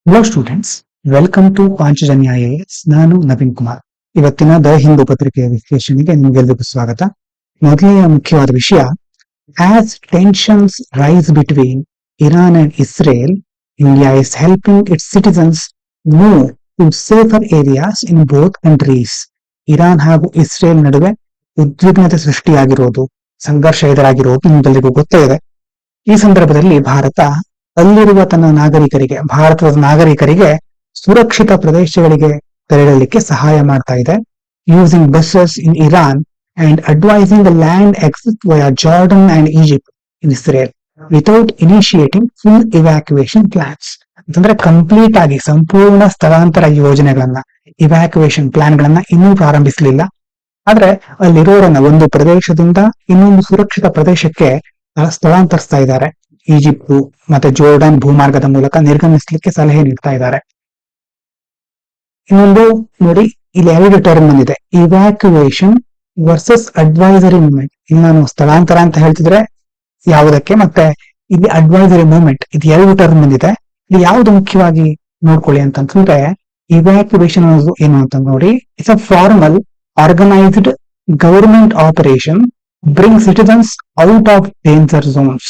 Hello students, welcome to Panchajanya IAS. ನಾನು ನವೀನ್ ಕುಮಾರ್. ಇವತ್ತಿನ the Hindu ಪತ್ರಿಕೆಯ ವಿಶ್ಲೇಷಣೆಗೆ ನಿಮಗೆಲ್ಲರಿಗೂ ಸ್ವಾಗತ. ಮೊದಲನೆಯ ಮುಖ್ಯವಾದ ವಿಷಯ, as tensions rise between Iran and Israel, India is helping its citizens move to safer areas in both countries. Iran ಹಾಗೂ ಇಸ್ರೇಲ್ ನಡುವೆ ಉದ್ವಿಗ್ನತೆ ಸೃಷ್ಟಿಯಾಗಿರೋದು, ಸಂಘರ್ಷ ಎದುರಾಗಿರೋದು ನಿಮಗೆಲ್ಲರಿಗೂ ಗೊತ್ತೇ ಇದೆ. ಈ ಸಂದರ್ಭದಲ್ಲಿ ಭಾರತ ಅಲ್ಲಿರುವ ತನ್ನ ಭಾರತದ ನಾಗರಿಕರಿಗೆ ಸುರಕ್ಷಿತ ಪ್ರದೇಶಗಳಿಗೆ ತೆರಳಲಿಕ್ಕೆ ಸಹಾಯ ಮಾಡ್ತಾ ಇದೆ. Using buses in Iran and advising the land exit via Jordan and Egypt in Israel without initiating full evacuation plans. ಅಂತಂದ್ರೆ ಕಂಪ್ಲೀಟ್ ಆಗಿ ಸಂಪೂರ್ಣ ಸ್ಥಳಾಂತರ ಯೋಜನೆಗಳನ್ನ, ಇವ್ಯಾಕ್ಯುವೇಷನ್ ಪ್ಲಾನ್ ಗಳನ್ನ ಇನ್ನೂ ಪ್ರಾರಂಭಿಸಲಿಲ್ಲ. ಆದ್ರೆ ಅಲ್ಲಿರೋರನ್ನ ಒಂದು ಪ್ರದೇಶದಿಂದ ಇನ್ನೊಂದು ಸುರಕ್ಷಿತ ಪ್ರದೇಶಕ್ಕೆ ಸ್ಥಳಾಂತರಿಸ್ತಾ ಇದ್ದಾರೆ. ಈಜಿಪ್ಟ್ ಮತ್ತೆ ಜೋರ್ಡನ್ ಭೂಮಾರ್ಗದ ಮೂಲಕ ನಿರ್ಗಮಿಸಲಿಕ್ಕೆ ಸಲಹೆ ನೀಡ್ತಾ ಇದ್ದಾರೆ. ಇನ್ನೊಂದು ನೋಡಿ, ಇಲ್ಲಿ 2 ಟರ್ಮ್ ಬಂದಿದೆ, ಇವ್ಯಾಕ್ಯುವೇಷನ್ ವರ್ಸಸ್ ಅಡ್ವೈಸರಿ ಮೂವ್ಮೆಂಟ್. ಇಲ್ಲಿ ನಾನು ಸ್ಥಳಾಂತರ ಅಂತ ಹೇಳ್ತಿದ್ರೆ ಯಾವುದಕ್ಕೆ, ಮತ್ತೆ ಇಲ್ಲಿ ಅಡ್ವೈಸರಿ ಮೂವ್ಮೆಂಟ್, ಇದು 2 ಟರ್ಮ್ ಬಂದಿದೆ. ಇಲ್ಲಿ ಯಾವ್ದು ಮುಖ್ಯವಾಗಿ ನೋಡ್ಕೊಳ್ಳಿ ಅಂತಂದ್ರೆ, ಇವ್ಯಾಕ್ಯುವೇಷನ್ ಅನ್ನೋದು ಏನು ಅಂತ ನೋಡಿ, it's a formal organised government operation bring citizens out of danger zones,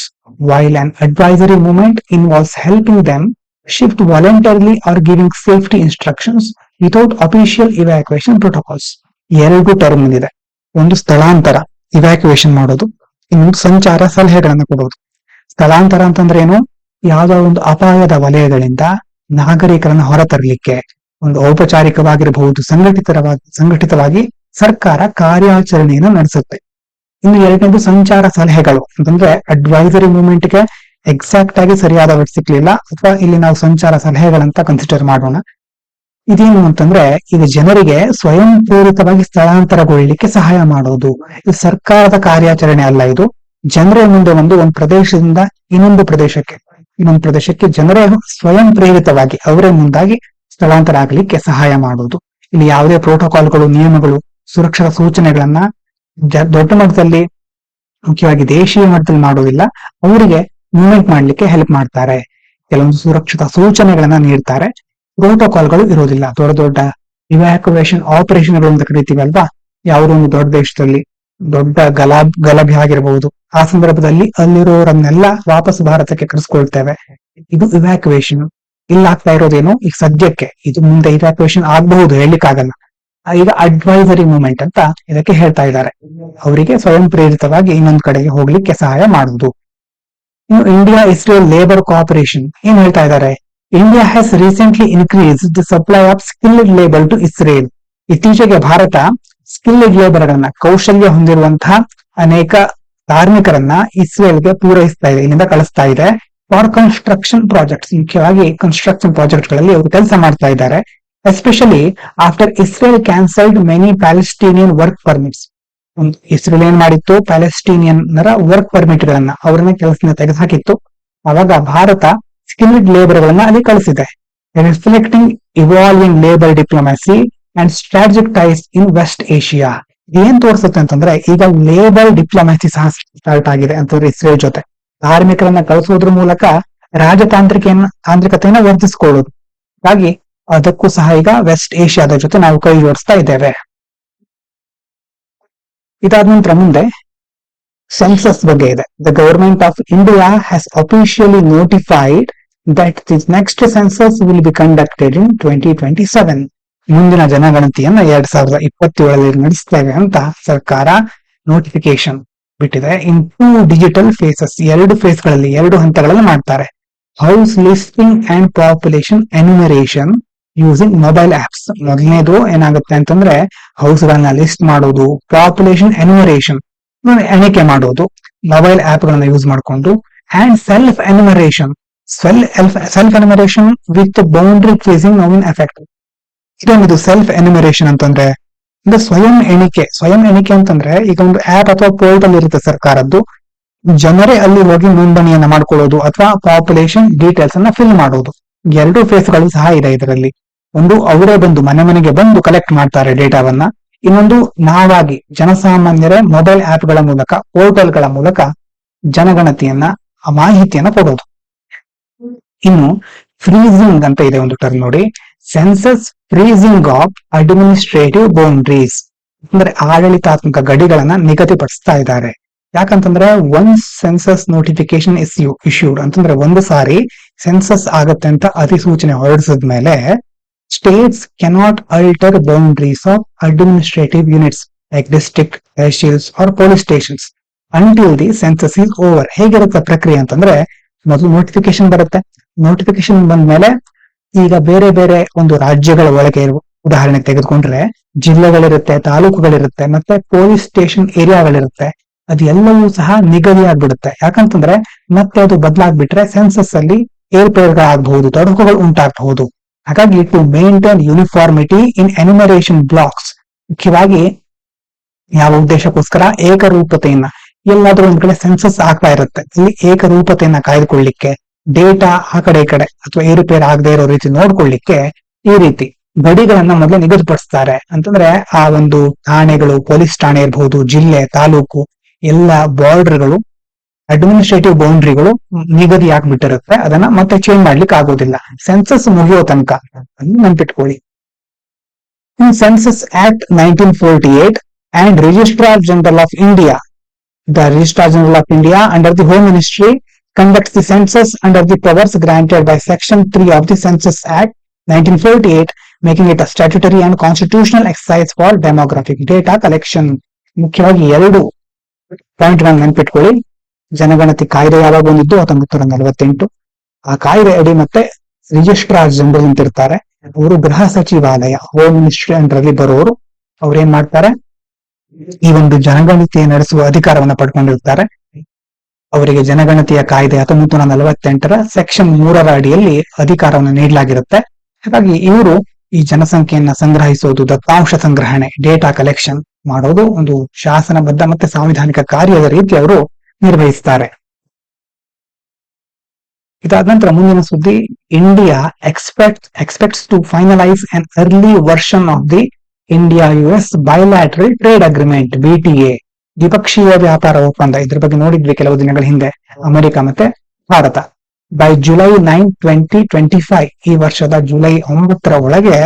while an advisory movement involves helping them shift voluntarily or giving safety instructions without official evacuation protocols. 2 term ಇದೆ. ಒಂದು ಸ್ಥಳಾಂತರ, evacuation ಮಾಡೋದು, ಇನ್ನೊಂದು ಸಂಚಾರ ಸಲಹೆಗಳನ್ನು ಕೊಡೋದು. ಸ್ಥಳಾಂತರ ಅಂತಂದ್ರೆ ಏನು, ಯಾವುದೋ ಒಂದು ಅಪಾಯದ ವಲಯಗಳಿಂದ ನಾಗರಿಕರನ್ನ ಹೊರತರಲಿಕ್ಕೆ ಒಂದು ಔಪಚಾರಿಕವಾಗಿರಬಹುದು, ಸಂಘಟಿತವಾಗಿ ಸರ್ಕಾರ ಕಾರ್ಯಾಚರಣೆಯನ್ನು ನಡೆಸುತ್ತೆ. ಇನ್ನು 2ನೇದು ಸಂಚಾರ ಸಲಹೆಗಳು ಅಂತಂದ್ರೆ, ಅಡ್ವೈಸರಿ ಮೂವ್ಮೆಂಟ್ ಗೆ ಎಕ್ಸಾಕ್ಟ್ ಆಗಿ ಸರಿಯಾದ ವರ್ಡ್ ಸಿಕ್ಲಿಲ್ಲ, ಅಥವಾ ಇಲ್ಲಿ ನಾವು ಸಂಚಾರ ಸಲಹೆಗಳಂತ ಕನ್ಸಿಡರ್ ಮಾಡೋಣ. ಇದೇನು ಅಂತಂದ್ರೆ, ಇದು ಜನರಿಗೆ ಸ್ವಯಂ ಪ್ರೇರಿತವಾಗಿ ಸ್ಥಳಾಂತರಗೊಳ್ಳಲಿಕ್ಕೆ ಸಹಾಯ ಮಾಡೋದು. ಇದು ಸರ್ಕಾರದ ಕಾರ್ಯಾಚರಣೆ ಅಲ್ಲ, ಇದು ಜನರೇ ಮುಂದೆ ಒಂದು ಪ್ರದೇಶದಿಂದ ಇನ್ನೊಂದು ಪ್ರದೇಶಕ್ಕೆ ಜನರೇ ಸ್ವಯಂ ಪ್ರೇರಿತವಾಗಿ ಅವರೇ ಮುಂದಾಗಿ ಸ್ಥಳಾಂತರ ಆಗಲಿಕ್ಕೆ ಸಹಾಯ ಮಾಡೋದು. ಇಲ್ಲಿ ಯಾವುದೇ ಪ್ರೋಟೋಕಾಲ್ಗಳು, ನಿಯಮಗಳು, ಸುರಕ್ಷತಾ ಸೂಚನೆಗಳನ್ನ ದೊಡ್ಡ ಮಟ್ಟದಲ್ಲಿ, ಮುಖ್ಯವಾಗಿ ದೇಶೀಯ ಮಟ್ಟದಲ್ಲಿ ಮಾಡೋದಿಲ್ಲ. ಅವರಿಗೆ ಮೂವ್ಮೆಂಟ್ ಮಾಡ್ಲಿಕ್ಕೆ ಹೆಲ್ಪ್ ಮಾಡ್ತಾರೆ, ಕೆಲವೊಂದು ಸುರಕ್ಷತಾ ಸೂಚನೆಗಳನ್ನ ನೀಡ್ತಾರೆ. ಪ್ರೋಟೋಕಾಲ್ಗಳು ಇರೋದಿಲ್ಲ. ದೊಡ್ಡ ಇವ್ಯಾಕ್ಯುವೇಷನ್ ಆಪರೇಷನ್ಗಳು ಅಂತ ಕರಿತೀವಿ ಅಲ್ವಾ, ಯಾವುದೋ ಒಂದು ದೊಡ್ಡ ದೇಶದಲ್ಲಿ ದೊಡ್ಡ ಗಲಭೆ ಆಗಿರಬಹುದು, ಆ ಸಂದರ್ಭದಲ್ಲಿ ಅಲ್ಲಿರೋರನ್ನೆಲ್ಲ ವಾಪಸ್ ಭಾರತಕ್ಕೆ ಕರೆಸ್ಕೊಳ್ತೇವೆ. ಇದು ಇವ್ಯಾಕ್ಯುವೇಷನ್. ಇಲ್ಲಿ ಆಗ್ತಾ ಇರೋದೇನು, ಈಗ ಸದ್ಯಕ್ಕೆ, ಇದು ಮುಂದೆ ಇವ್ಯಾಕ್ಯುವೇಷನ್ ಆಗಬಹುದು, ಹೇಳಲಿಕ್ಕಾಗಲ್ಲ. ಈಗ ಅಡ್ವೈಸರಿ ಮೂವ್ಮೆಂಟ್ ಅಂತ ಇದಕ್ಕೆ ಹೇಳ್ತಾ ಇದ್ದಾರೆ. ಅವರಿಗೆ ಸ್ವಯಂ ಪ್ರೇರಿತವಾಗಿ ಇನ್ನೊಂದು ಕಡೆಗೆ ಹೋಗ್ಲಿಕ್ಕೆ ಸಹಾಯ ಮಾಡುವುದು. ಇನ್ನು ಇಂಡಿಯಾ ಇಸ್ರೇಲ್ ಲೇಬರ್ ಕೋಆಪರೇಷನ್ ಏನ್ ಹೇಳ್ತಾ ಇದ್ದಾರೆ, India has recently increase the supply of skilled labour to Israel. ಇತ್ತೀಚೆಗೆ ಭಾರತ ಸ್ಕಿಲ್ಡ್ ಲೇಬರ್ ಗಳನ್ನ, ಕೌಶಲ್ಯ ಹೊಂದಿರುವಂತಹ ಅನೇಕ ಕಾರ್ಮಿಕರನ್ನ ಇಸ್ರೇಲ್ಗೆ ಪೂರೈಸ್ತಾ ಇದೆ, ಇಲ್ಲಿಂದ ಕಳಿಸ್ತಾ ಇದೆ. ಫಾರ್ ಕನ್ಸ್ಟ್ರಕ್ಷನ್ ಪ್ರಾಜೆಕ್ಟ್ಸ್, ಮುಖ್ಯವಾಗಿ ಕನ್ಸ್ಟ್ರಕ್ಷನ್ ಪ್ರಾಜೆಕ್ಟ್ ಗಳಲ್ಲಿ ಅವರು ಕೆಲಸ ಮಾಡ್ತಾ ಇದ್ದಾರೆ. Especially after Israel cancelled many Palestinian work permits. Israel ಏನ್ ಮಾಡಿತ್ತು, ಪ್ಯಾಲೆಸ್ಟೀನಿಯನ್ ವರ್ಕ್ ಪರ್ಮಿಟ್ ಗಳನ್ನ, ಅವರನ್ನ ಕೆಲಸದಿಂದ ತೆಗೆದುಹಾಕಿತ್ತು. ಅವಾಗ ಭಾರತ ಸ್ಕಿಲ್ಡ್ ಲೇಬರ್ ಗಳನ್ನ ಅಲ್ಲಿ ಕಳಿಸಿದೆ. Reflecting evolving labour diplomacy and strategic ties in West Asia. ಏನ್ ತೋರಿಸುತ್ತೆ ಅಂತಂದ್ರೆ, ಈಗ ಲೇಬರ್ ಡಿಪ್ಲೊಮ್ಯಾಸಿ ಸಹ ಸ್ಟಾರ್ಟ್ ಆಗಿದೆ ಅಂತಂದ್ರೆ ಇಸ್ರೇಲ್ ಜೊತೆ. ಕಾರ್ಮಿಕರನ್ನ ಕಳಿಸೋದ್ರ ಮೂಲಕ ತಾಂತ್ರಿಕತೆಯನ್ನು ವರ್ಧಿಸಿಕೊಳ್ಳೋದು. ಹಾಗಾಗಿ ಅದಕ್ಕೂ ಸಹ ಈಗ ವೆಸ್ಟ್ ಏಷ್ಯಾದ ಜೊತೆ ನಾವು ಕೈ ಜೋಡಿಸ್ತಾ ಇದ್ದೇವೆ. ಇದಾದ ನಂತರ ಮುಂದೆ ಸೆನ್ಸಸ್ ಬಗ್ಗೆ ಇದೆ. The government of India has officially notified that this next census will be conducted in 2027. ಮುಂದಿನ ಜನಗಣತಿಯನ್ನ 2027 ನಡೆಸ್ತೇವೆ ಅಂತ ಸರ್ಕಾರ ನೋಟಿಫಿಕೇಶನ್ ಬಿಟ್ಟಿದೆ. ಇನ್ 2 ಡಿಜಿಟಲ್ ಫೇಸಸ್, 2 ಫೇಸ್ಗಳಲ್ಲಿ, 2 ಹಂತಗಳಲ್ಲಿ ಮಾಡ್ತಾರೆ. House listing and population enumeration using mobile apps. ಮೊದಲನೇದು ಏನಾಗುತ್ತೆ ಅಂತಂದ್ರೆ, ಹೌಸ್ ಗಳನ್ನ ಲಿಸ್ಟ್ ಮಾಡೋದು, ಪಾಪ್ಯುಲೇಷನ್ ಎನ್ಯುಮರೇಷನ್ ಎಣಿಕೆ ಮಾಡೋದು ಮೊಬೈಲ್ ಆಪ್ ಗಳನ್ನ ಯೂಸ್ ಮಾಡಿಕೊಂಡು, and self enumeration with boundary facing now in effect. ಇದೊಂದು ಸೆಲ್ಫ್ ಎನ್ಯುಮರೇಷನ್ ಅಂತಂದ್ರೆ ಸ್ವಯಂ ಎಣಿಕೆ ಅಂತಂದ್ರೆ, ಈಗ ಒಂದು ಆಪ್ ಅಥವಾ ಪೋರ್ಟಲ್ ಇರುತ್ತೆ ಸರ್ಕಾರದ್ದು, ಜನರೇ ಅಲ್ಲಿ ಹೋಗಿ ನೋಂದಣಿಯನ್ನ ಮಾಡ್ಕೊಳ್ಳೋದು ಅಥವಾ ಪಾಪ್ಯುಲೇಷನ್ ಡೀಟೇಲ್ಸ್ ಅನ್ನ ಫಿಲ್ ಮಾಡೋದು. 2 ಫೇಸ್ಗಳು ಸಹ ಇದೆ ಇದರಲ್ಲಿ. ಒಂದು, ಅವರೇ ಬಂದು ಮನೆಗೆ ಬಂದು ಕಲೆಕ್ಟ್ ಮಾಡ್ತಾರೆ ಡೇಟಾವನ್ನ. ಇನ್ನೊಂದು, ನಾವಾಗಿ ಜನಸಾಮಾನ್ಯರೇ ಮೊಬೈಲ್ ಆಪ್ ಗಳ ಮೂಲಕ, ಪೋರ್ಟಲ್ ಗಳ ಮೂಲಕ ಜನಗಣತಿಯನ್ನ, ಮಾಹಿತಿಯನ್ನ ಕೊಡೋದು. ಇನ್ನು ಫ್ರೀಸಿಂಗ್ ಅಂತ ಇದೆ ಒಂದು ಟರ್ಮ್ ನೋಡಿ. Census freezing of administrative boundaries ಅಂದ್ರೆ ಆಡಳಿತಾತ್ಮಕ ಗಡಿಗಳನ್ನ ನಿಗದಿಪಡಿಸ್ತಾ ಇದ್ದಾರೆ. ಯಾಕಂತಂದ್ರೆ one census notification is issued ಅಂತಂದ್ರೆ ಒಂದು ಸಾರಿ ಸೆನ್ಸಸ್ ಆಗತ್ತೆ ಅಂತ ಅಧಿಸೂಚನೆ ಹೊರಡಿಸಿದ್ಮೇಲೆ states cannot alter boundaries of administrative units like district, tehsils or police stations until the census is over. ಹೇಗಿರುತ್ತೆ ಪ್ರಕ್ರಿಯೆ ಅಂತಂದ್ರೆ ಮೊದಲು ನೋಟಿಫಿಕೇಶನ್ ಬರುತ್ತೆ. ನೋಟಿಫಿಕೇಶನ್ ಬಂದ್ಮೇಲೆ ಈಗ ಬೇರೆ ಬೇರೆ ಒಂದು ರಾಜ್ಯಗಳ ಒಳಗೆ ಉದಾಹರಣೆ ತೆಗೆದುಕೊಂಡ್ರೆ ಜಿಲ್ಲೆಗಳಿರುತ್ತೆ, ತಾಲೂಕುಗಳಿರುತ್ತೆ, ಮತ್ತೆ ಪೊಲೀಸ್ ಸ್ಟೇಷನ್ ಏರಿಯಾಗಳಿರುತ್ತೆ. ಅದೆಲ್ಲವೂ ಸಹ ನಿಗದಿ ಆಗ್ಬಿಡುತ್ತೆ. ಯಾಕಂತಂದ್ರೆ ಮತ್ತೆ ಅದು ಬದಲಾಗ್ಬಿಟ್ರೆ ಸೆನ್ಸಸ್ ಅಲ್ಲಿ ಏರ್ಪೇರ್ಗಳಾಗಬಹುದು, ತೊಡಕುಗಳು ಉಂಟಾಗಬಹುದು. ಹಾಗಾಗಿ to maintain uniformity in enumeration blocks, ಮುಖ್ಯವಾಗಿ ಯಾವ ಉದ್ದೇಶಕ್ಕೋಸ್ಕರ ಏಕರೂಪತೆಯನ್ನ, ಎಲ್ಲಾದ್ರೂ ಒಂದ್ ಕಡೆ ಸೆನ್ಸಸ್ ಆಗ್ತಾ ಇರುತ್ತೆ, ಇಲ್ಲಿ ಏಕರೂಪತೆಯನ್ನ ಕಾಯ್ದುಕೊಳ್ಳಿಕ್ಕೆ, ಡೇಟಾ ಆ ಕಡೆ ಈ ಕಡೆ ಅಥವಾ ಏರುಪೇರು ಆಗದೆ ಇರೋ ರೀತಿ ನೋಡ್ಕೊಳ್ಳಿಕ್ಕೆ ಈ ರೀತಿ ಗಡಿಗಳನ್ನ ಮೊದಲೇ ನಿಗದಿಪಡಿಸ್ತಾರೆ. ಅಂತಂದ್ರೆ ಆ ಒಂದು ಠಾಣೆಗಳು, ಪೊಲೀಸ್ ಠಾಣೆ ಇರಬಹುದು, ಜಿಲ್ಲೆ, ತಾಲೂಕು, ಎಲ್ಲ ಬಾರ್ಡರ್ಗಳು, ಅಡ್ಮಿನಿಸ್ಟ್ರೇಟಿವ್ ಬೌಂಡ್ರಿಗಳು ನಿಗದಿ ಆಗ್ಬಿಟ್ಟಿರುತ್ತೆ. ಅದನ್ನ ಮತ್ತೆ ಚೇಂಜ್ ಮಾಡ್ಲಿಕ್ಕೆ ಆಗೋದಿಲ್ಲ ಸೆನ್ಸಸ್ ಮುಗಿಯೋ ತನಕ. ನೆನ್ಪಿಟ್ಕೊಳ್ಳಿ. Census act 1948 and Registrar General of India, the Registrar General of India under the Home Ministry conducts the census under the powers granted by Section 3 of the Census Act 1948, making it a statutory and constitutional exercise for demographic data collection. ಮುಖ್ಯವಾಗಿ ಎರಡು point ಗಳನ್ನ ನೆನ್ಪಿಟ್ಕೊಳ್ಳಿ. ಜನಗಣತಿ ಕಾಯ್ದೆ ಯಾವಾಗ ಬಂದಿದ್ದು 1948. ಆ ಕಾಯ್ದೆ ಅಡಿ ಮತ್ತೆ ರಿಜಿಸ್ಟ್ರಾರ್ ಜನರಲ್ ಅಂತ ಇರ್ತಾರೆ, ಅವರು ಗೃಹ ಸಚಿವಾಲಯ, ಹೋಮ್ ಮಿನಿಸ್ಟ್ರಿ ಅಂಡರಲ್ಲಿ ಬರೋರು. ಅವ್ರೇನ್ ಮಾಡ್ತಾರೆ, ಈ ಒಂದು ಜನಗಣತಿ ನಡೆಸುವ ಅಧಿಕಾರವನ್ನ ಪಡ್ಕೊಂಡಿರ್ತಾರೆ. ಅವರಿಗೆ ಜನಗಣತಿಯ ಕಾಯ್ದೆ 1948ರ ಸೆಕ್ಷನ್ 3ರ ಅಡಿಯಲ್ಲಿ ಅಧಿಕಾರವನ್ನು ನೀಡಲಾಗಿರುತ್ತೆ. ಹಾಗಾಗಿ ಇವರು ಈ ಜನಸಂಖ್ಯೆಯನ್ನ ಸಂಗ್ರಹಿಸೋದು, ದತ್ತಾಂಶ ಸಂಗ್ರಹಣೆ, ಡೇಟಾ ಕಲೆಕ್ಷನ್ ಮಾಡೋದು ಒಂದು ಶಾಸನಬದ್ಧ ಮತ್ತೆ ಸಾಂವಿಧಾನಿಕ ಕಾರ್ಯದ ರೀತಿ ಅವರು ನಿರ್ವಹಿಸ್ತಾರೆ. ಇದಾದ ನಂತರ ಮುಂದಿನ ಸುದ್ದಿ, India expects to finalise an early version of the India US bilateral trade agreement BTA, ದ್ವಿಪಕ್ಷೀಯ ವ್ಯಾಪಾರ ಒಪ್ಪಂದ. ಇದ್ರ ಬಗ್ಗೆ ನೋಡಿದ್ವಿ ಕೆಲವು ದಿನಗಳ ಹಿಂದೆ, ಅಮೆರಿಕ ಮತ್ತೆ ಭಾರತ. ಬೈ ಜುಲೈ 9, 2025, ಈ ವರ್ಷದ ಜುಲೈ 9ರ ಒಳಗೆ